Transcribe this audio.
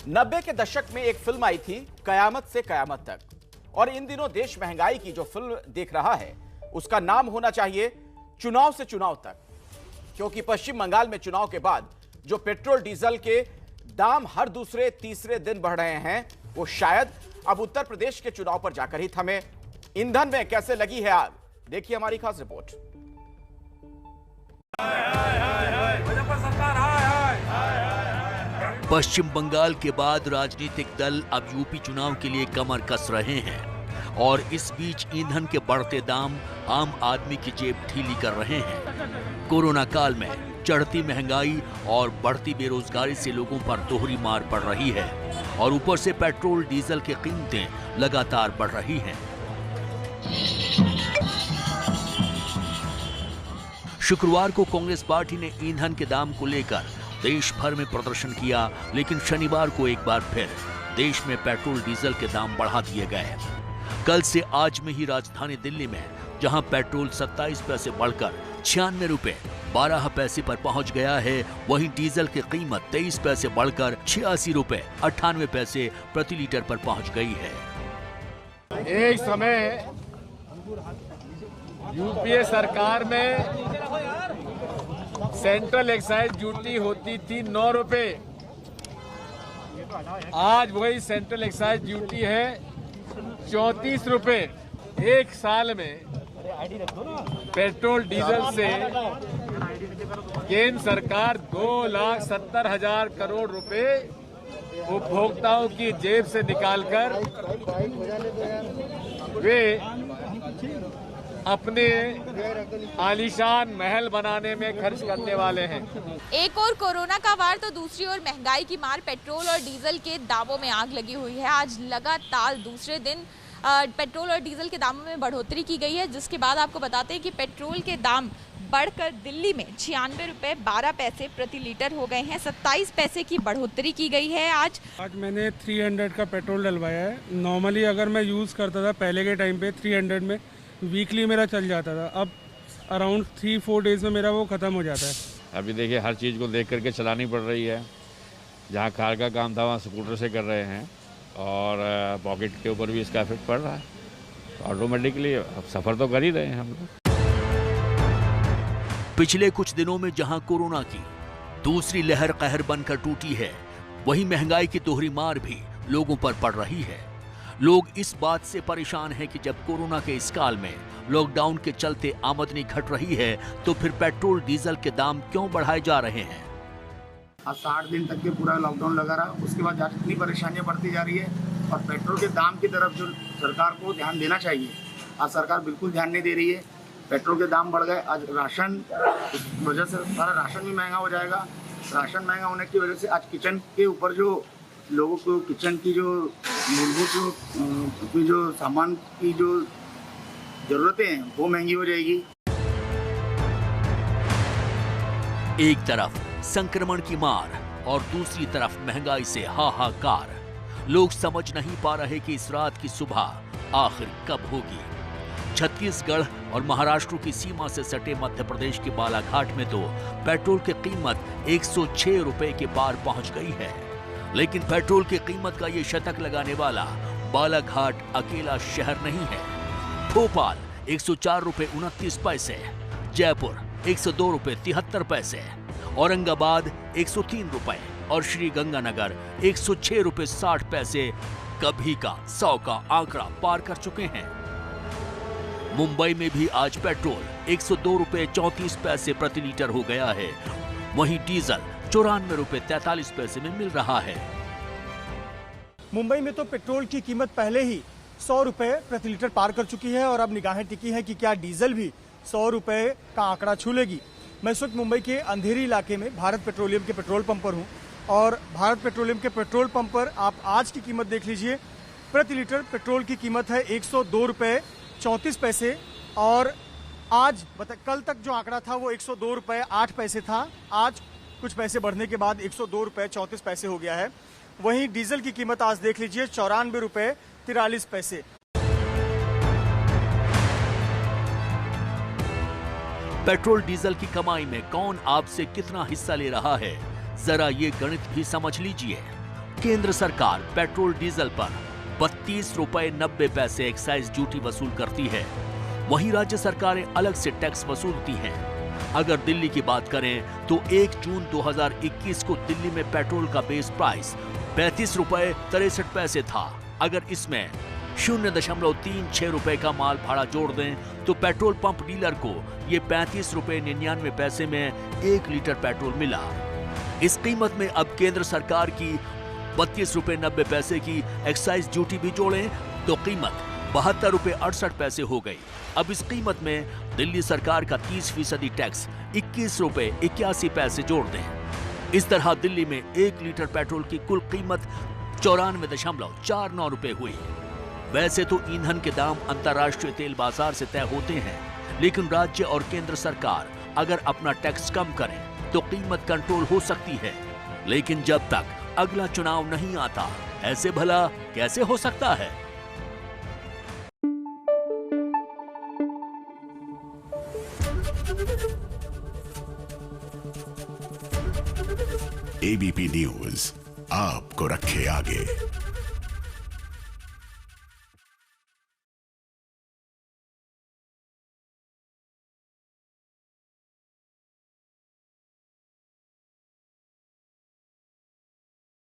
90 के दशक में एक फिल्म आई थी कयामत से कयामत तक, और इन दिनों देश महंगाई की जो फिल्म देख रहा है उसका नाम होना चाहिए चुनाव से चुनाव तक, क्योंकि पश्चिम बंगाल में चुनाव के बाद जो पेट्रोल डीजल के दाम हर दूसरे तीसरे दिन बढ़ रहे हैं वो शायद अब उत्तर प्रदेश के चुनाव पर जाकर ही थमे। ईंधन में कैसे लगी है आग, देखिए हमारी खास रिपोर्ट। पश्चिम बंगाल के बाद राजनीतिक दल अब यूपी चुनाव के लिए कमर कस रहे हैं और इस बीच ईंधन के बढ़ते दाम आम आदमी की जेब ढीली कर रहे हैं। कोरोना काल में चढ़ती महंगाई और बढ़ती बेरोजगारी से लोगों पर दोहरी मार पड़ रही है और ऊपर से पेट्रोल डीजल की कीमतें लगातार बढ़ रही हैं। शुक्रवार को कांग्रेस पार्टी ने ईंधन के दाम को लेकर देश भर में प्रदर्शन किया, लेकिन शनिवार को एक बार फिर देश में पेट्रोल डीजल के दाम बढ़ा दिए गए। कल से आज में ही राजधानी दिल्ली में जहां पेट्रोल 27 पैसे बढ़कर 96 रुपए 12 पैसे पर पहुंच गया है, वहीं डीजल की कीमत 23 पैसे बढ़कर 86 रुपए 98 पैसे प्रति लीटर पर पहुंच गई है। एक समय यूपीए सरकार में सेंट्रल एक्साइज ड्यूटी होती थी 9 रुपए। आज वही सेंट्रल एक्साइज ड्यूटी है 34 रुपए। एक साल में पेट्रोल डीजल से केंद्र सरकार 2,70,000 करोड़ रुपए उपभोक्ताओं की जेब से निकालकर वे अपने आलीशान महल बनाने में खर्च करने वाले हैं। एक और कोरोना का वार तो दूसरी ओर महंगाई की मार, पेट्रोल और डीजल के दामों में आग लगी हुई है। आज लगातार दूसरे दिन पेट्रोल और डीजल के दामों में बढ़ोतरी की गई है, जिसके बाद आपको बताते हैं कि पेट्रोल के दाम बढ़कर दिल्ली में 96 रुपए 12 पैसे प्रति लीटर हो गए हैं। 27 पैसे की बढ़ोतरी की गई है। आज मैंने 300 का पेट्रोल डलवाया है। नॉर्मली अगर मैं यूज़ करता था पहले के टाइम पे 300 में वीकली मेरा चल जाता था, अब अराउंड 3-4 डेज में मेरा वो ख़त्म हो जाता है। अभी देखिए हर चीज़ को देख करके चलानी पड़ रही है। जहाँ कार का काम था वहाँ स्कूटर से कर रहे हैं और पॉकेट के ऊपर भी इसका इफेक्ट पड़ रहा है। तो ऑटोमेटिकली अब सफ़र तो कर ही रहे हैं हम लोग। पिछले कुछ दिनों में जहां कोरोना की दूसरी लहर कहर बनकर टूटी है, वहीं महंगाई की दोहरी मार भी लोगों पर पड़ रही है। लोग इस बात से परेशान हैं कि जब कोरोना के इस काल में लॉकडाउन के चलते आमदनी घट रही है तो फिर पेट्रोल डीजल के दाम क्यों बढ़ाए जा रहे हैं। आज 60 दिन तक के पूरा लॉकडाउन लगा रहा, उसके बाद इतनी परेशानियां बढ़ती जा रही है और पेट्रोल के दाम की तरफ जो सरकार को ध्यान देना चाहिए, आज सरकार बिल्कुल ध्यान नहीं दे रही है। पेट्रोल के दाम बढ़ गए, आज राशन इस वजह से सारा राशन भी महंगा हो जाएगा। राशन महंगा होने की वजह से आज किचन के ऊपर जो लोगों को किचन की जो मूलभूत जो सामान की जो जरूरतें हैं वो महंगी हो जाएगी। एक तरफ संक्रमण की मार और दूसरी तरफ महंगाई से हाहाकार। लोग समझ नहीं पा रहे कि इस रात की सुबह आखिर कब होगी। छत्तीसगढ़ और महाराष्ट्र की सीमा से सटे मध्य प्रदेश के बालाघाट में तो पेट्रोल की कीमत 106 रुपए के पार पहुंच गई है। लेकिन पेट्रोल की कीमत का ये शतक लगाने वाला बालाघाट अकेला शहर नहीं है। भोपाल 104 रुपए 29 पैसे, जयपुर 102 रुपए 73 पैसे, औरंगाबाद 103 रुपए और श्री गंगानगर 106 रुपए 60 पैसे कभी का 100 का आंकड़ा पार कर चुके हैं। मुंबई में भी आज पेट्रोल 102 रुपए 34 पैसे प्रति लीटर हो गया है, वहीं डीजल 94 रुपए 43 पैसे में मिल रहा है। मुंबई में तो पेट्रोल की कीमत पहले ही 100 रुपए प्रति लीटर पार कर चुकी है और अब निगाहें टिकी है कि क्या डीजल भी 100 रुपए का आंकड़ा छू लेगी। मैं इस वक्त मुंबई के अंधेरी इलाके में भारत पेट्रोलियम के पेट्रोल पंप पर हूं और भारत पेट्रोलियम के पेट्रोल पंप पर आप आज की कीमत देख लीजिए। प्रति लीटर पेट्रोल की कीमत है 102 रुपए 34 पैसे और आज कल तक जो आंकड़ा था वो 102 रुपए 8 पैसे था। आज कुछ पैसे बढ़ने के बाद 102 रुपए 34 पैसे हो गया है। वहीं डीजल की कीमत आज देख लीजिए 94 रुपए 43 पैसे। पेट्रोल डीजल की कमाई में कौन आपसे कितना हिस्सा ले रहा है, जरा ये गणित भी समझ लीजिए। केंद्र सरकार पेट्रोल डीजल पर 32 रुपए 90 पैसे एक्साइज ड्यूटी वसूल करती है, वहीं राज्य सरकारें अलग से टैक्स वसूलती हैं। अगर दिल्ली की बात करें तो 1 जून 2021 को दिल्ली में पेट्रोल का बेस प्राइस 35 रुपए 63 पैसे था। अगर इसमें 0.36 रुपए का माल भाड़ा जोड़ दें तो पेट्रोल पंप डीलर को ये 35 रुपए 99 पैसे में 1 लीटर पेट्रोल मिला। इस कीमत में अब केंद्र सरकार की 32 रुपए 90 पैसे की एक्साइज ड्यूटी भी जोड़ें तो कीमत 72 रुपए 68 पैसे हो गई। अब इस कीमत में दिल्ली सरकार का 30% टैक्स 21 रुपए 81 पैसे जोड़ दें। इस तरह दिल्ली में 1 लीटर पेट्रोल की कुल कीमत 94.49 रुपए हुई। वैसे तो ईंधन के दाम अंतर्राष्ट्रीय तेल बाजार से तय होते हैं, लेकिन राज्य और केंद्र सरकार अगर अपना टैक्स कम करें तो कीमत कंट्रोल हो सकती है। लेकिन जब तक अगला चुनाव नहीं आता, ऐसे भला कैसे हो सकता है? एबीपी न्यूज आपको रखे आगे।